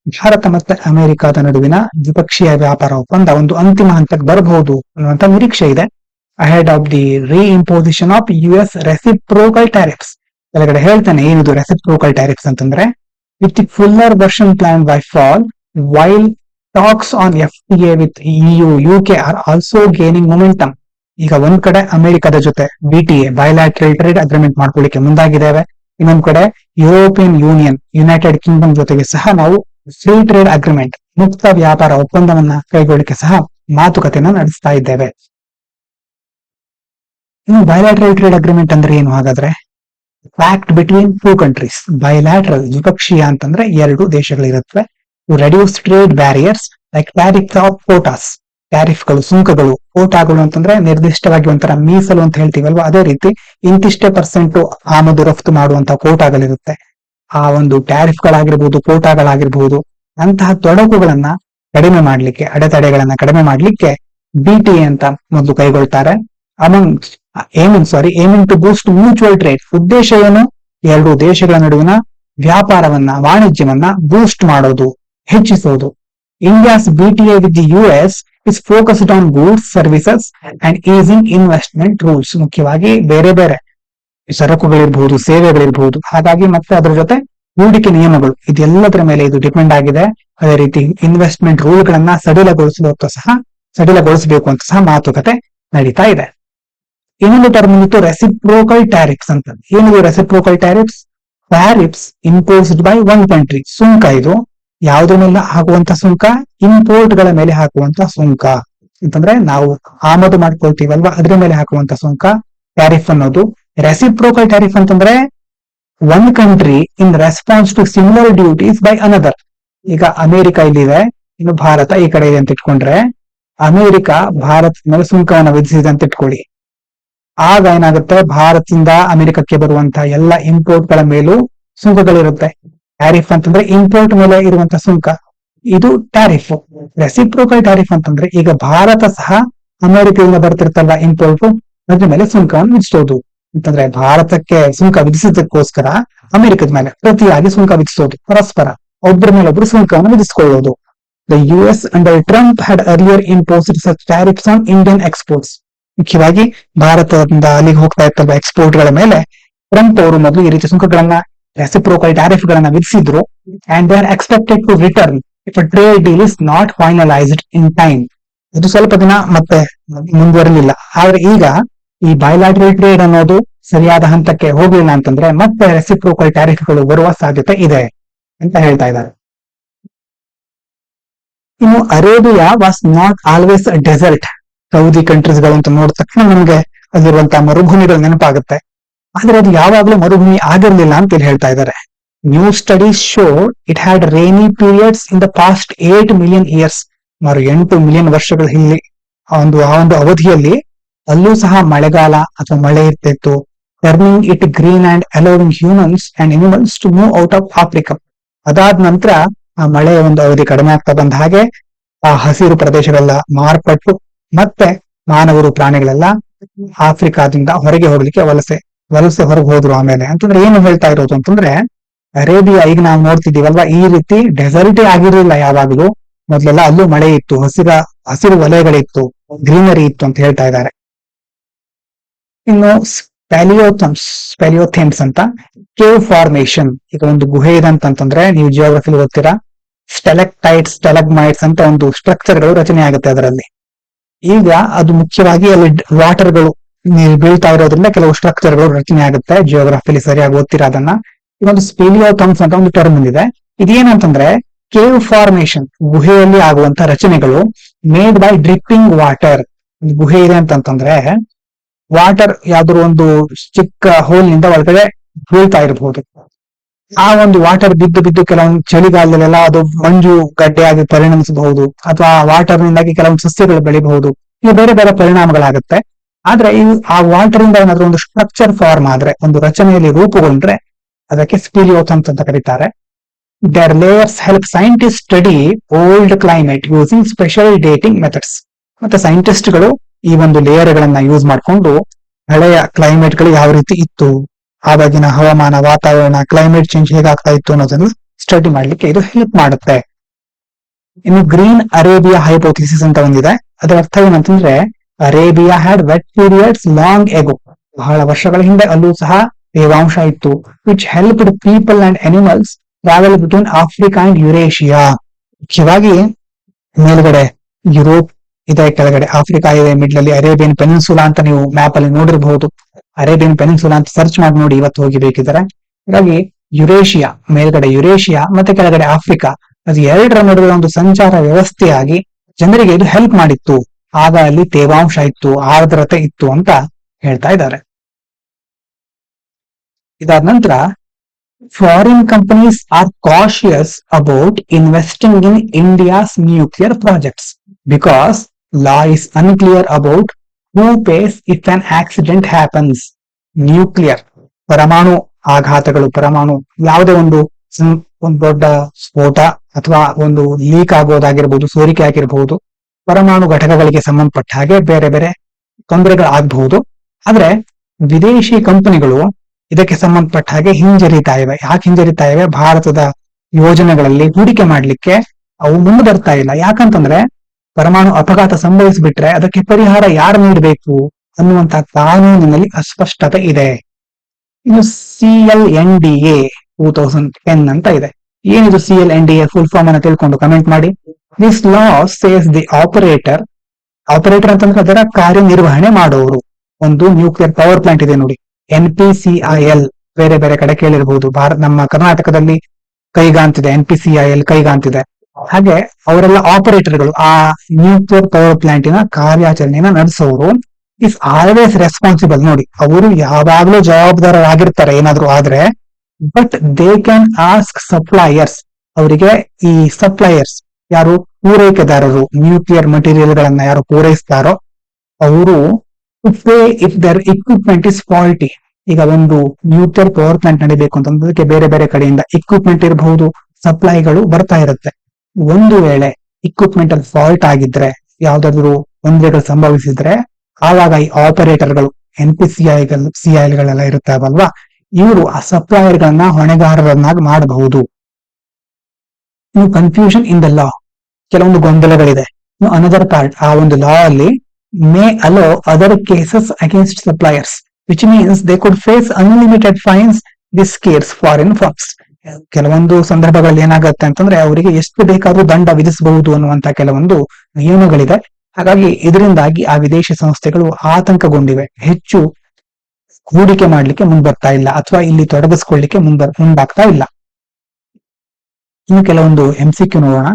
ಭಾರತ ಮತ್ತೆ ಅಮೆರಿಕದ ನಡುವಿನ ದ್ವಿಪಕ್ಷೀಯ ವ್ಯಾಪಾರ ಒಪ್ಪಂದ ಒಂದು ಅಂತಿಮ ಹಂತಕ್ಕೆ ಬರಬಹುದು ಅನ್ನುವಂತ ನಿರೀಕ್ಷೆ ಇದೆ. Ahead of the reimposition of US reciprocal tariffs. ಕೆಳಗಡೆ ಹೇಳ್ತಾನೆ ಏನಿದು ರೆಸಿಪ್ರೋಕಲ್ ಟ್ಯಾರಿಫ್ಸ್ ಅಂತಂದ್ರೆ, with the fuller version plan by fall, while talks on FTA with EU, UK are also gaining momentum. ಈಗ ಒಂದ್ ಕಡೆ ಅಮೆರಿಕದ ಜೊತೆ BTA ಬೈಲ್ಯಾಟ್ರಲ್ ಟ್ರೇಡ್ ಅಗ್ರಿಮೆಂಟ್ ಮಾಡ್ಕೊಳ್ಳಿಕ್ಕೆ ಮುಂದಾಗಿದ್ದೇವೆ. ಇನ್ನೊಂದ್ ಕಡೆ ಯುರೋಪಿಯನ್ ಯೂನಿಯನ್, ಯುನೈಟೆಡ್ ಕಿಂಗ್ಡಮ್ ಜೊತೆಗೆ ಸಹ ನಾವು ಫ್ರೀ ಟ್ರೇಡ್ ಅಗ್ರಿಮೆಂಟ್, ಮುಕ್ತ ವ್ಯಾಪಾರ ಒಪ್ಪಂದವನ್ನ ಕೈಗೊಳ್ಳಿಕ್ಕೆ ಸಹ ಮಾತುಕತೆಯನ್ನ ನಡೆಸ್ತಾ ಇದ್ದೇವೆ. ಇನ್ನು ಬೈಲ್ಯಾಟ್ರಲ್ ಟ್ರೇಡ್ ಅಗ್ರಿಮೆಂಟ್ ಅಂದ್ರೆ ಏನು ಹಾಗಾದ್ರೆ? Pact between two countries. Bilateral ದ್ವಿಪಕ್ಷೀಯ ಅಂತಂದ್ರೆ ಎರಡು ದೇಶಗಳಿರುತ್ತವೆ. To reduce trade barriers like tariff of quotas, ಟ್ಯಾರಿಫ್ಗಳು, ಸುಂಕಗಳು. ಕೋಟಾಗಳು ಅಂತಂದ್ರೆ ನಿರ್ದಿಷ್ಟವಾಗಿ ಒಂಥರ ಮೀಸಲು ಅಂತ ಹೇಳ್ತೀವಲ್ವಾ, ಅದೇ ರೀತಿ ಇಂತಿಷ್ಟೇ % ಆಮದು ರಫ್ತು ಮಾಡುವಂತ ಕೋಟಾಗಳಿರುತ್ತೆ. ಆ ಒಂದು ಟ್ಯಾರಿಫ್ಗಳಾಗಿರ್ಬೋದು, ಕೋಟಾಗಳಾಗಿರ್ಬೋದು, ಅಂತಹ ತೊಡಕುಗಳನ್ನ ಕಡಿಮೆ ಮಾಡ್ಲಿಕ್ಕೆ, ಅಡೆತಡೆಗಳನ್ನ ಕಡಿಮೆ ಮಾಡ್ಲಿಕ್ಕೆ BTA ಅಂತ ಮೊದಲು ಕೈಗೊಳ್ತಾರೆ. Aiming to boost mutual trade. ಉದ್ದೇಶ ಏನು? ಎರಡು ದೇಶಗಳ ನಡುವಿನ ವ್ಯಾಪಾರವನ್ನ, ವಾಣಿಜ್ಯವನ್ನ ಬೂಸ್ಟ್ ಮಾಡೋದು, ಹೆಚ್ಚಿಸೋದು. India's BTA with the US is focused on goods, services and easing investment rules. ಮುಖ್ಯವಾಗಿ ಬೇರೆ ಬೇರೆ ಸರಕುಗಳಿರ್ಬಹುದು, ಸೇವೆಗಳಿರ್ಬಹುದು, ಹಾಗಾಗಿ ಮತ್ತೆ ಅದರ ಜೊತೆ ಹೂಡಿಕೆ ನಿಯಮಗಳು, ಇದೆಲ್ಲದರ ಮೇಲೆ ಇದು ಡಿಪೆಂಡ್ ಆಗಿದೆ. ಅದೇ ರೀತಿ ಇನ್ವೆಸ್ಟ್ಮೆಂಟ್ ರೂಲ್ ಗಳನ್ನ ಸಡಿಲಗೊಳಿಸಬೇಕು ಅಂತ ಸಹ ಮಾತುಕತೆ ನಡೀತಾ ಇದೆ. ಇನ್ನೊಂದು ಟರ್ಮ್ ಇತ್ತು ರೆಸಿಪ್ರೋಕಲ್ ಟ್ಯಾರಿಫ್ಸ್ ಅಂತ. ಏನಿದು reciprocal tariffs? Tariffs imposed by one country. ಸುಂಕ ಇದು ಯಾವುದ್ರ ಮೇಲೆ ಹಾಕುವಂತ ಸುಂಕ? ಇಂಪೋರ್ಟ್ ಗಳ ಮೇಲೆ ಹಾಕುವಂತ ಸುಂಕ. ಅಂತಂದ್ರೆ ನಾವು ಆಮದು ಮಾಡ್ಕೊಳ್ತೀವಲ್ವಾ, ಅದ್ರ ಮೇಲೆ ಹಾಕುವಂತ ಸುಂಕ ಟ್ಯಾರಿಫ್ ಅನ್ನೋದು. ರೆಸಿಪ್ರೋಕಲ್ ಟ್ಯಾರಿಫ್ ಅಂತಂದ್ರೆ one country in response to similar duties by another. ಈಗ ಅಮೆರಿಕ ಇಲ್ಲಿದೆ, ಇನ್ನು ಭಾರತ ಈ ಕಡೆ ಇದೆ ಅಂತ ಇಟ್ಕೊಂಡ್ರೆ, ಅಮೆರಿಕ ಭಾರತದ ಮೇಲೆ ಸುಂಕವನ್ನು ವಿಧಿಸಿದೆ ಅಂತ ಇಟ್ಕೊಳ್ಳಿ. ಆಗ ಏನಾಗುತ್ತೆ, ಭಾರತದಿಂದ ಅಮೆರಿಕಕ್ಕೆ ಬರುವಂತಹ ಎಲ್ಲ ಇಂಪೋರ್ಟ್ ಗಳ ಮೇಲೂ ಸುಂಕಗಳಿರುತ್ತೆ. ಟ್ಯಾರಿಫ್ ಅಂತಂದ್ರೆ ಇಂಪೋರ್ಟ್ ಮೇಲೆ ಇರುವಂತಹ ಸುಂಕ, ಇದು ಟ್ಯಾರಿಫ್. ರೆಸಿಪ್ರೋಕಲ್ ಟ್ಯಾರಿಫ್ ಅಂತಂದ್ರೆ ಈಗ ಭಾರತ ಸಹ ಅಮೆರಿಕದಿಂದ ಬರ್ತಿರ್ತಲ್ಲ ಇಂಪೋರ್ಟ್, ಅದ್ರ ಮೇಲೆ ಸುಂಕವನ್ನು ವಿಧಿಸೋದು. ಅಂತಂದ್ರೆ ಭಾರತಕ್ಕೆ ಸುಂಕ ವಿಧಿಸೋದಕ್ಕೋಸ್ಕರ ಅಮೆರಿಕದ ಮೇಲೆ ಪ್ರತಿಯಾಗಿ ಸುಂಕ ವಿಧಿಸೋದು, ಪರಸ್ಪರ ಒಬ್ಬರ ಮೇಲೆ ಒಬ್ರು ಸುಂಕವನ್ನು ವಿಧಿಸಿಕೊಳ್ಳೋದು. The US under Trump had earlier imposed such tariffs on Indian exports. ಮುಖ್ಯವಾಗಿ ಭಾರತದಿಂದ ಅಲ್ಲಿಗೆ ಹೋಗ್ತಾ ಇರ್ತವೆ ಎಕ್ಸ್ಪೋರ್ಟ್ ಗಳ ಮೇಲೆ ಟ್ರಂಪ್ ಅವರು ಮೊದಲು ಈ ರೀತಿ ಸುಂಕಗಳನ್ನ, ರೆಸಿಪ್ರೋಕಲ್ ಟ್ಯಾರಿಫ್ ಗಳನ್ನ ವಿಧಿಸಿದ್ರು. And they are expected to return if a trade deal is not finalised in time. ಇದು ಸ್ವಲ್ಪ ದಿನ ಮತ್ತೆ ಮುಂದುವರಲಿಲ್ಲ. ಆದ್ರೆ ಈಗ ಈ ಬಯಲಾಟರಲ್ ಟ್ರೇಡ್ ಅನ್ನೋದು ಸರಿಯಾದ ಹಂತಕ್ಕೆ ಹೋಗ್ಲಿಲ್ಲ ಅಂತಂದ್ರೆ ಮತ್ತೆ ರೆಸಿಪ್ರೋಕಲ್ ಟ್ಯಾರಿಫ್ಗಳು ಬರುವ ಸಾಧ್ಯತೆ ಇದೆ ಅಂತ ಹೇಳ್ತಾ ಇದ್ದಾರೆ. ಇನ್ನು Arabia was not always a desert. Saudi countries ಗಳು ಅಂತ ನೋಡಿದ ತಕ್ಷಣ ನಮ್ಗೆ ಅಲ್ಲಿರುವಂತಹ ಮರುಭೂಮಿಗಳು ನೆನಪಾಗುತ್ತೆ. ಆದ್ರೆ ಅದು ಯಾವಾಗ್ಲೂ ಮರುಭೂಮಿ ಆಗಿರ್ಲಿಲ್ಲ ಅಂತ ಇಲ್ಲಿ ಹೇಳ್ತಾ ಇದ್ದಾರೆ. New studies show it had rainy periods in the past 8 million years. ಸುಮಾರು 8 ಮಿಲಿಯನ್ ವರ್ಷಗಳ ಹಿಂದೆ ಆ ಒಂದು ಅವಧಿಯಲ್ಲಿ ಅಲ್ಲೂ ಸಹ ಮಳೆಗಾಲ ಅಥವಾ ಮಳೆ ಇರ್ತಿತ್ತು. Turning it green and allowing humans and animals to move out of Africa. ಅದಾದ ನಂತರ ಆ ಮಳೆಯ ಒಂದು ಅವಧಿ ಕಡಿಮೆ ಆಗ್ತಾ ಬಂದ ಹಾಗೆ ಆ ಹಸಿರು ಪ್ರದೇಶಗಳೆಲ್ಲ ಮಾರ್ಪಟ್ಟು ಮತ್ತೆ ಮಾನವರು ಪ್ರಾಣಿಗಳೆಲ್ಲ ಆಫ್ರಿಕಾದಿಂದ ಹೊರಗೆ ಹೋಗ್ಲಿಕ್ಕೆ ವಲಸೆ ಹೊರಗೆ ಹೋದ್ರು. ಆಮೇಲೆ ಅಂತಂದ್ರೆ ಏನು ಹೇಳ್ತಾ ಇರೋದು ಅಂತಂದ್ರೆ ಅರೇಬಿಯಾ ಈಗ ನಾವು ನೋಡ್ತಿದೀವಲ್ವಾ, ಈ ರೀತಿ ಡೆಸರ್ಟೇ ಆಗಿರ್ಲಿಲ್ಲ ಯಾವಾಗಲೂ. ಮೊದ್ಲೆಲ್ಲ ಅಲ್ಲೂ ಮಳೆ ಇತ್ತು, ಹಸಿರು ವಲಯಗಳಿತ್ತು, ಗ್ರೀನರಿ ಇತ್ತು ಅಂತ ಹೇಳ್ತಾ ಇದ್ದಾರೆ. ಇನ್ನು ಸ್ಪೆಲಿಯೋಥೆಮ್ಸ್ ಅಂತ ಕೇವ್ ಫಾರ್ಮೇಶನ್. ಈಗ ಒಂದು ಗುಹೆ ಇದೆ ಅಂತಂದ್ರೆ ನೀವು ಜಿಯೋಗ್ರಫಿಲಿ ಓದ್ತೀರಾ, ಸ್ಟೆಲೆಕ್ಟೈಟ್ಸ್ ಸ್ಟೆಲಗ್ಮೈಟ್ಸ್ ಅಂತ ಒಂದು ಸ್ಟ್ರಕ್ಚರ್ ಗಳು ರಚನೆ ಆಗುತ್ತೆ ಅದರಲ್ಲಿ. ಈಗ ಅದು ಮುಖ್ಯವಾಗಿ ಅಲ್ಲಿ ವಾಟರ್ಗಳು ನೀವು ಬೀಳ್ತಾ ಇರೋದ್ರಿಂದ ಕೆಲವು ಸ್ಟ್ರಕ್ಚರ್ ಗಳು ರಚನೆ ಆಗುತ್ತೆ. ಜಿಯೋಗ್ರಫಿಲಿ ಸರಿಯಾಗಿ ಓದ್ತೀರಾ ಅದನ್ನ. ಇದೊಂದು ಸ್ಪೆಲಿಯೋಥಮ್ಸ್ ಅಂತ ಒಂದು ಟರ್ಮ್ ಬಂದಿದೆ. ಇದೇನಂತಂದ್ರೆ ಕೇವ್ ಫಾರ್ಮೇಶನ್, ಗುಹೆಯಲ್ಲಿ ಆಗುವಂತ ರಚನೆಗಳು ಮೇಡ್ ಬೈ ಡ್ರಿಪ್ಪಿಂಗ್ ವಾಟರ್. ಗುಹೆ ಇದೆ ಅಂತಂದ್ರೆ ವಾಟರ್ ಯಾವ್ದಾದ್ರು ಒಂದು ಚಿಕ್ಕ ಹೋಲ್ ನಿಂದ ಒಳಗಡೆ ಬೀಳ್ತಾ ಇರಬಹುದು. ಆ ಒಂದು ವಾಟರ್ ಬಿದ್ದು ಕೆಲವೊಂದು ಚಳಿಗಾಲದಲ್ಲೆಲ್ಲ ಅದು ಮಂಜು ಗಡ್ಡೆಯಾಗಿ ಪರಿಣಮಿಸಬಹುದು, ಅಥವಾ ವಾಟರ್ ನಿಂದಾಗಿ ಕೆಲವೊಂದು ಸಸ್ಯಗಳು ಬೆಳಿಬಹುದು. ಇದು ಬೇರೆ ಬೇರೆ ಪರಿಣಾಮಗಳಾಗುತ್ತೆ. ಆದ್ರೆ ಆ ವಾಟರ್ ಇಂದ ಏನಾದ್ರೂ ಒಂದು ಸ್ಟ್ರಕ್ಚರ್ ಫಾರ್ಮ್ ಆದ್ರೆ, ಒಂದು ರಚನೆಯಲ್ಲಿ ರೂಪುಗೊಂಡ್ರೆ ಅದಕ್ಕೆ ಸ್ಪೀಲಿಯೋಥಮ್ಸ್ ಅಂತ ಕರೀತಾರೆ. Their layers help scientists study old climate using special dating methods. ಮತ್ತೆ ಸೈಂಟಿಸ್ಟ್ ಗಳು ಈ ಒಂದು ಲೇಯರ್ ಗಳನ್ನ ಯೂಸ್ ಮಾಡಿಕೊಂಡು ಹಳೆಯ ಕ್ಲೈಮೇಟ್ ಗಳು ಯಾವ ರೀತಿ ಇತ್ತು, ಆವಾಗಿನ ಹವಾಮಾನ, ವಾತಾವರಣ, ಕ್ಲೈಮೇಟ್ ಚೇಂಜ್ ಹೇಗಾಗ್ತಾ ಇತ್ತು ಅನ್ನೋದನ್ನು ಸ್ಟಡಿ ಮಾಡ್ಲಿಕ್ಕೆ ಇದು ಹೆಲ್ಪ್ ಮಾಡುತ್ತೆ. ಇನ್ನು ಗ್ರೀನ್ ಅರೇಬಿಯಾ ಹೈಪೋಥಿಸಿಸ್ ಅಂತ ಒಂದಿದೆ. ಅದರ ಅರ್ಥ ಏನಂತಂದ್ರೆ Arabia had wet periods long ago. ಬಹಳ ವರ್ಷಗಳ ಹಿಂದೆ ಅಲ್ಲೂ ಸಹ ತೇವಾಂಶ ಇತ್ತು. Which helped people and animals travel between Africa and Eurasia. ಮುಖ್ಯವಾಗಿ ಮೇಲ್ಗಡೆ ಯುರೋಪ್ ಇದೆ, ಕೆಳಗಡೆ ಆಫ್ರಿಕಾ ಇದೆ, ಮಿಡ್ಲ್ ಅಲ್ಲಿ ಅರೇಬಿಯನ್ ಪೆನಿನ್ಸುಲಾ ಅಂತ ನೀವು ಮ್ಯಾಪ್ ಅಲ್ಲಿ ನೋಡಿರಬಹುದು. ಅರೇಬಿಯನ್ ಪೆನಿನ್ಸುಲಾ ಅಂತ ಸರ್ಚ್ ಮಾಡಿ ನೋಡಿ ಇವತ್ತು ಹೋಗಿ ಬೇಕಿದ್ರೆ. ಹಾಗಾಗಿ ಯುರೇಷಿಯಾ, ಮೇಲ್ಗಡೆ ಯುರೇಷಿಯಾ ಮತ್ತೆ ಕೆಳಗಡೆ ಆಫ್ರಿಕಾ, ಅದು ಎರಡರ ನಡುವೆ ಒಂದು ಸಂಚಾರ ವ್ಯವಸ್ಥೆಯಾಗಿ ಜನರಿಗೆ ಇದು ಹೆಲ್ಪ್ ಮಾಡಿತ್ತು. ಆಗ ಅಲ್ಲಿ ತೇವಾಂಶ ಇತ್ತು, ಆರ್ದ್ರತೆ ಇತ್ತು ಅಂತ ಹೇಳ್ತಾ ಇದ್ದಾರೆ. ಇದಾದ ನಂತರ foreign companies are cautious about investing in India's nuclear projects because law is unclear about who pays if an accident happens. Nuclear ಪರಮಾಣು ಆಘಾತಗಳು, ಪರಮಾಣು ಯಾವುದೇ ಒಂದು ದೊಡ್ಡ ಸ್ಫೋಟ ಅಥವಾ ಒಂದು ಲೀಕ್ ಆಗೋದಾಗಿರ್ಬೋದು, ಸೋರಿಕೆ ಆಗಿರಬಹುದು, ಪರಮಾಣು ಘಟಕಗಳಿಗೆ ಸಂಬಂಧಪಟ್ಟ ಹಾಗೆ ಬೇರೆ ಬೇರೆ ತೊಂದರೆಗಳಾಗಬಹುದು. ಆದ್ರೆ ವಿದೇಶಿ ಕಂಪನಿಗಳು ಇದಕ್ಕೆ ಸಂಬಂಧಪಟ್ಟ ಹಾಗೆ ಹಿಂಜರಿತಾ ಇವೆ. ಯಾಕೆ ಹಿಂಜರಿತಾ ಇವೆ? ಭಾರತದ ಯೋಜನೆಗಳಲ್ಲಿ ಹೂಡಿಕೆ ಮಾಡ್ಲಿಕ್ಕೆ ಅವು ಮುಂದೆ ಬರ್ತಾ ಇಲ್ಲ. ಯಾಕಂತಂದ್ರೆ ಪರಮಾಣು ಅಪಘಾತ ಸಂಭವಿಸಿಬಿಟ್ರೆ ಅದಕ್ಕೆ ಪರಿಹಾರ ಯಾರು ನೀಡಬೇಕು ಅನ್ನುವಂತಹ ಕಾನೂನಿನಲ್ಲಿ ಅಸ್ಪಷ್ಟತೆ ಇದೆ. ಇನ್ನು CLNDA 2010 ಅಂತ ಇದೆ. ಏನಿದು CLNDA ಫುಲ್ ಫಾರ್ಮ್ ಅನ್ನು ತಿಳ್ಕೊಂಡು ಕಮೆಂಟ್ ಮಾಡಿ. This law says the operator ಅಂತಂದ್ರೆ ಅದರ ಕಾರ್ಯನಿರ್ವಹಣೆ ಮಾಡೋರು. ಒಂದು ನ್ಯೂಕ್ಲಿಯರ್ ಪವರ್ ಪ್ಲಾಂಟ್ ಇದೆ ನೋಡಿ, NPCIL, ಬೇರೆ ಬೇರೆ ಕಡೆ ಕೇಳಿರಬಹುದು. ನಮ್ಮ ಕರ್ನಾಟಕದಲ್ಲಿ ಕೈಗಾಂತಿದೆ, NPCIL ಕೈಗಾಂತಿದೆ. ಹಾಗೆ ಅವರೆಲ್ಲ ಆಪರೇಟರ್ಗಳು, ಆ ನ್ಯೂಕ್ಲಿಯರ್ ಪವರ್ ಪ್ಲಾಂಟಿನ ಕಾರ್ಯಾಚರಣೆಯನ್ನ ನಡೆಸೋರು. Is always responsible. ನೋಡಿ, ಅವರು ಯಾವಾಗ್ಲೂ ಜವಾಬ್ದಾರರಾಗಿರ್ತಾರೆ ಏನಾದ್ರು ಆದ್ರೆ. But they can ask suppliers, ಅವರಿಗೆ ಈ ಸಪ್ಲೈಯರ್ಸ್ ಯಾರು ಪೂರೈಕೆದಾರರು, ನ್ಯೂಕ್ಲಿಯರ್ ಮಟೀರಿಯಲ್ ಗಳನ್ನ ಯಾರು ಪೂರೈಸ್ತಾರೋ ಅವರು pay if their equipment is faulty. ಈಗ ಒಂದು ನ್ಯೂಕ್ಲಿಯರ್ ಪವರ್ ಪ್ಲಾಂಟ್ ನಡಿಬೇಕು ಅಂತಂದ್ರೆ ಬೇರೆ ಬೇರೆ ಕಡೆಯಿಂದ ಇಕ್ವಿಪ್ಮೆಂಟ್ ಇರಬಹುದು, ಸಪ್ಲೈಗಳು ಬರ್ತಾ ಇರುತ್ತೆ. ಒಂದು ವೇಳೆ ಇಕ್ವಿಪ್ಮೆಂಟ್ ಅಲ್ಲಿ ಫಾಲ್ಟ್ ಆಗಿದ್ರೆ, ಯಾವ್ದಾದ್ರು ತೊಂದರೆಗಳು ಸಂಭವಿಸಿದ್ರೆ, ಆವಾಗ ಈ ಆಪರೇಟರ್ಗಳು NPCIಗಳೆಲ್ಲ ಇರುತ್ತಾವಲ್ವಾ, ಇವರು ಆ ಸಪ್ಲೈಯರ್ ಗಳನ್ನ ಹೊಣೆಗಾರರನ್ನಾಗಿ ಮಾಡಬಹುದು. ಇನ್ನು ಕನ್ಫ್ಯೂಷನ್ ಇನ್ ದ ಲಾ, ಕೆಲವೊಂದು ಗೊಂದಲಗಳಿದೆ. ಅನದರ್ ಪಾರ್ಟ್, ಆ ಒಂದು ಲಾ ಅಲ್ಲಿ may allow other cases against suppliers which means they could face unlimited fines. This scares foreign firms. ಕೆಲವೊಂದು ಸಂದರ್ಭಗಳಲ್ಲಿ ಏನಾಗುತ್ತೆ ಅಂತಂದ್ರೆ ಅವರಿಗೆ ಎಷ್ಟು ಬೇಕಾದ್ರೂ ದಂಡ ವಿಧಿಸಬಹುದು ಅನ್ನುವಂತ ಕೆಲವೊಂದು ನಿಯಮಗಳಿದೆ. ಹಾಗಾಗಿ ಇದರಿಂದಾಗಿ ಆ ವಿದೇಶಿ ಸಂಸ್ಥೆಗಳು ಆತಂಕಗೊಂಡಿವೆ, ಹೆಚ್ಚು ಹೂಡಿಕೆ ಮಾಡ್ಲಿಕ್ಕೆ ಮುಂಬರ್ತಾ ಇಲ್ಲ ಅಥವಾ ಇಲ್ಲಿ ತೊಡಗಿಸ್ಕೊಳ್ಳಿಕ್ಕೆ ಮುಂದಾಗ್ತಾ ಇಲ್ಲ. ಇನ್ನು ಕೆಲವೊಂದು MCQ ನೋಡೋಣ.